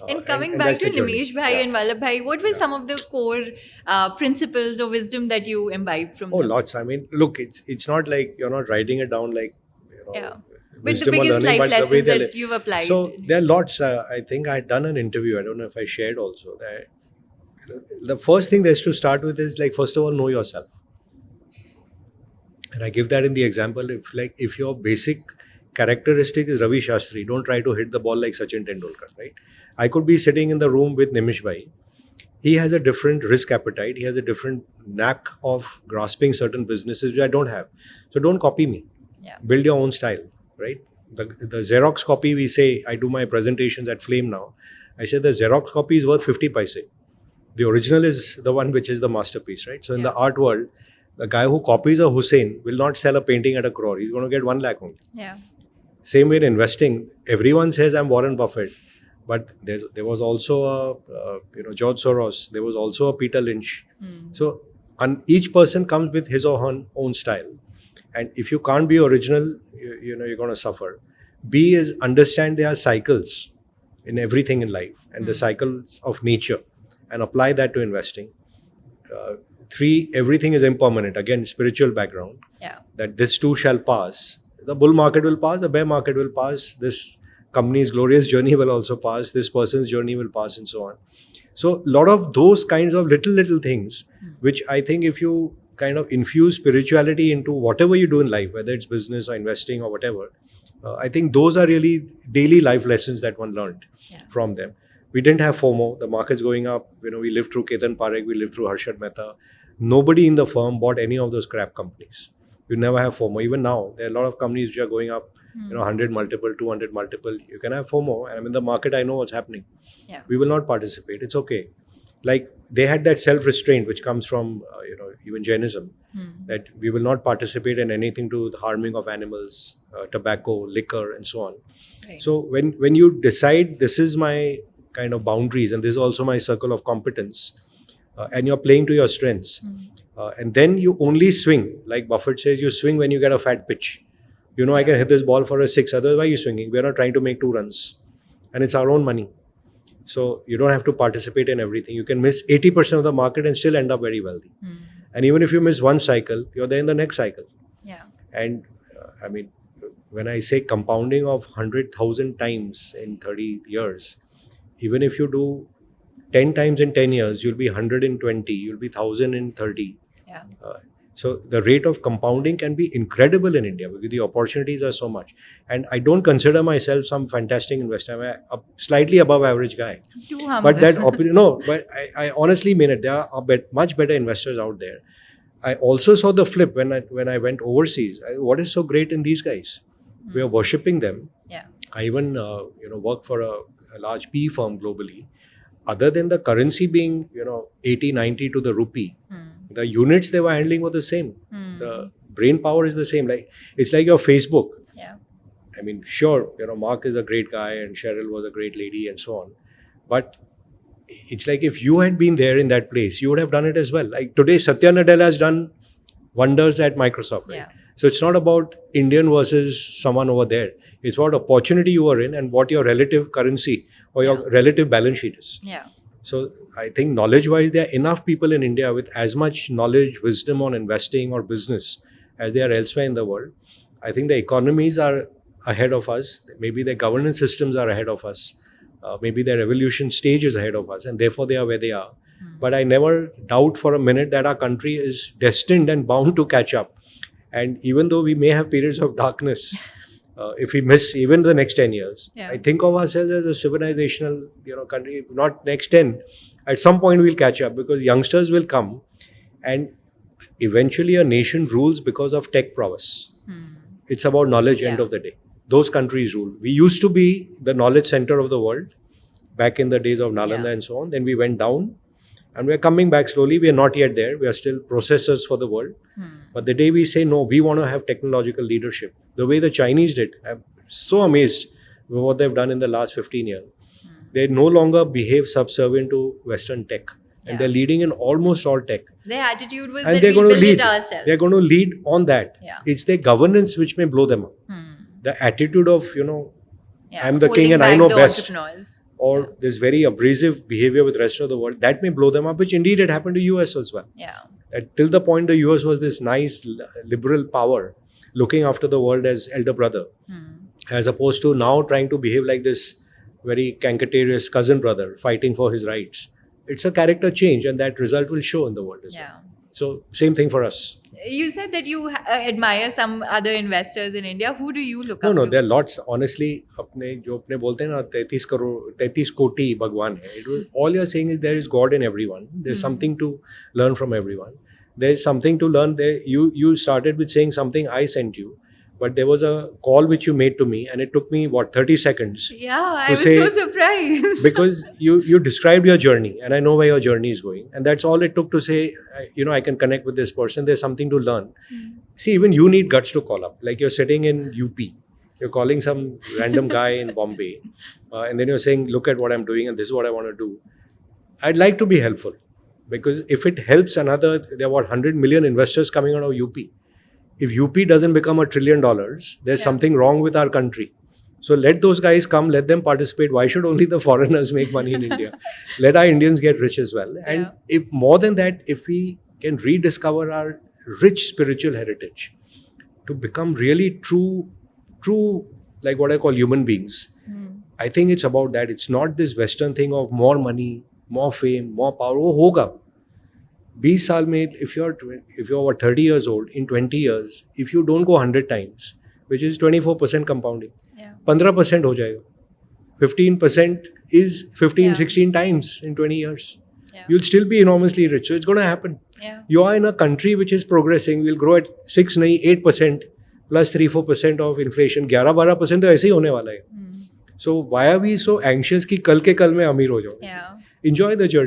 And coming back that's to the journey. Nimesh Bhai and Vallabh Bhai, what were some of the core principles or wisdom that you imbibed from Oh, them? lots. I mean, look, it's not like you're not writing it down like, you know, Yeah. But the wisdom or biggest learning, life but the way lessons they that live. you've applied. So there are lots. I think I had done an interview. I don't know if I shared also that the first thing there's to start with is like, first of all, know yourself. And I give that in the example, if your basic characteristic is Ravi Shastri, don't try to hit the ball like Sachin Tendulkar, right? I could be sitting in the room with Nimish Bhai. He has a different risk appetite. He has a different knack of grasping certain businesses which I don't have. So don't copy me. Yeah. Build your own style, right? The Xerox copy, we say, I do my presentations at Flame now. I say the Xerox copy is worth 50 paise. The original is the one which is the masterpiece, right? So in the art world, the guy who copies a Hussein will not sell a painting at a crore. He's going to get 1 lakh only. Yeah. Same way in investing, everyone says I'm Warren Buffett, but there was also a George Soros. There was also a Peter Lynch. So each person comes with his or her own style, and if you can't be original, you're going to suffer. B is understand there are cycles in everything in life, and the cycles of nature, and apply that to investing. 3, everything is impermanent. Again, spiritual background. Yeah. That this too shall pass. The bull market will pass, the bear market will pass, this company's glorious journey will also pass, this person's journey will pass, and so on. So a lot of those kinds of little things, which I think if you kind of infuse spirituality into whatever you do in life, whether it's business or investing or whatever, I think those are really daily life lessons that one learned from them. We didn't have FOMO. The market's going up. We lived through Ketan Parekh. We lived through Harshad Mehta. Nobody in the firm bought any of those crap companies. You never have FOMO. Even now, there are a lot of companies which are going up, 100 multiple, 200 multiple. You can have FOMO. And I'm in the market. I know what's happening. Yeah. We will not participate. It's okay. Like they had that self-restraint which comes from, even Jainism, that we will not participate in anything to the harming of animals, tobacco, liquor, and so on. Right. So when you decide this is my kind of boundaries and this is also my circle of competence, and you're playing to your strengths, and then you only swing, like Buffett says, you swing when you get a fat pitch. I can hit this ball for a 6, otherwise why are you swinging? We're not trying to make 2 runs, and it's our own money. So you don't have to participate in everything. You can miss 80% of the market and still end up very wealthy. And even if you miss one cycle, you're there in the next cycle. Yeah. And I mean, when I say compounding of 100,000 times in 30 years, even if you do 10 times in 10 years, you'll be 100 in 20, you'll be 1,000 in 30. Yeah. So the rate of compounding can be incredible in India because the opportunities are so much. And I don't consider myself some fantastic investor. I'm a slightly above average guy. Too humble. But but I honestly mean it. There are much better investors out there. I also saw the flip when I went overseas. What is so great in these guys? We are worshipping them. Yeah. I even work for a large PE firm globally. Other than the currency being 80, 90 to the rupee, the units they were handling were the same. The brain power is the same. Like it's like your Facebook. Yeah. I mean, sure, Mark is a great guy and Cheryl was a great lady and so on. But it's like if you had been there in that place, you would have done it as well. Like today, Satya Nadella has done wonders at Microsoft. Right? Yeah. So it's not about Indian versus someone over there. It's what opportunity you are in and what your relative currency or your relative balance sheet is. Yeah. So I think knowledge-wise, there are enough people in India with as much knowledge, wisdom on investing or business as they are elsewhere in the world. I think the economies are ahead of us. Maybe their governance systems are ahead of us. Maybe their evolution stage is ahead of us, and therefore they are where they are. But I never doubt for a minute that our country is destined and bound to catch up. And even though we may have periods of darkness, if we miss even the next 10 years, I think of ourselves as a civilizational, country. Not next 10, at some point we'll catch up because youngsters will come, and eventually a nation rules because of tech prowess. It's about knowledge. End of the day, those countries rule. We used to be the knowledge center of the world back in the days of Nalanda and so on. Then we went down. And we're coming back slowly. We are not yet there. We are still processors for the world. But the day we say, no, we want to have technological leadership, the way the Chinese did, I'm so amazed with what they've done in the last 15 years. They no longer behave subservient to Western tech. And they're leading in almost all tech. Their attitude was and that they're we'll going to build lead. it ourselves. They're going to lead on that. Yeah. It's their governance which may blow them up. The attitude of, I'm the holding king and I back know the best. entrepreneurs. or Yeah. this very abrasive behavior with the rest of the world, that may blow them up, which indeed it happened to US as well. Yeah. Till the point the US was this nice liberal power looking after the world as elder brother, as opposed to now trying to behave like this very cantankerous cousin brother fighting for his rights. It's a character change, and that result will show in the world as well. Yeah. So same thing for us. You said that you admire some other investors in India. Who do you look No, up no, to? there are lots. Honestly, अपने जो अपने बोलते हैं ना 33 करोड़ 33 कोटि भगवान है. All you're saying is there is God in everyone. There's something to learn from everyone. There's something to learn. There, you started with saying something I sent you, but there was a call which you made to me, and it took me 30 seconds Yeah, I to was say, so surprised. because you described your journey, and I know where your journey is going, and that's all it took to say, I can connect with this person. There's something to learn. See, even you need guts to call up. Like, you're sitting in UP, you're calling some random guy in Bombay, and then you're saying, look at what I'm doing, and this is what I want to do. I'd like to be helpful, because if it helps another, there are 100 million investors coming out of UP. If UP doesn't become $1 trillion, there's something wrong with our country. So let those guys come, let them participate. Why should only the foreigners make money in India? Let our Indians get rich as well. And if more than that, if we can rediscover our rich spiritual heritage to become really true, like what I call human beings, I think it's about that. It's not this Western thing of more money, more fame, more power. वो होगा. 20 साल में, if you're what, 30 years old, in 20 years, if you don't go 100 times, which is 24% compounding, 15% हो जाएगा. 15% is 15, 16 times in 20 years. You'll still be enormously rich. So it's going to happen. You are in a country which is progressing, will grow at 6, नहीं 8%, plus 3-4% of inflation. 11-12% तो ऐसे ही होने वाला है. So why are we so anxious कि कल के कल में अमीर हो जाओ? Enjoy the journey.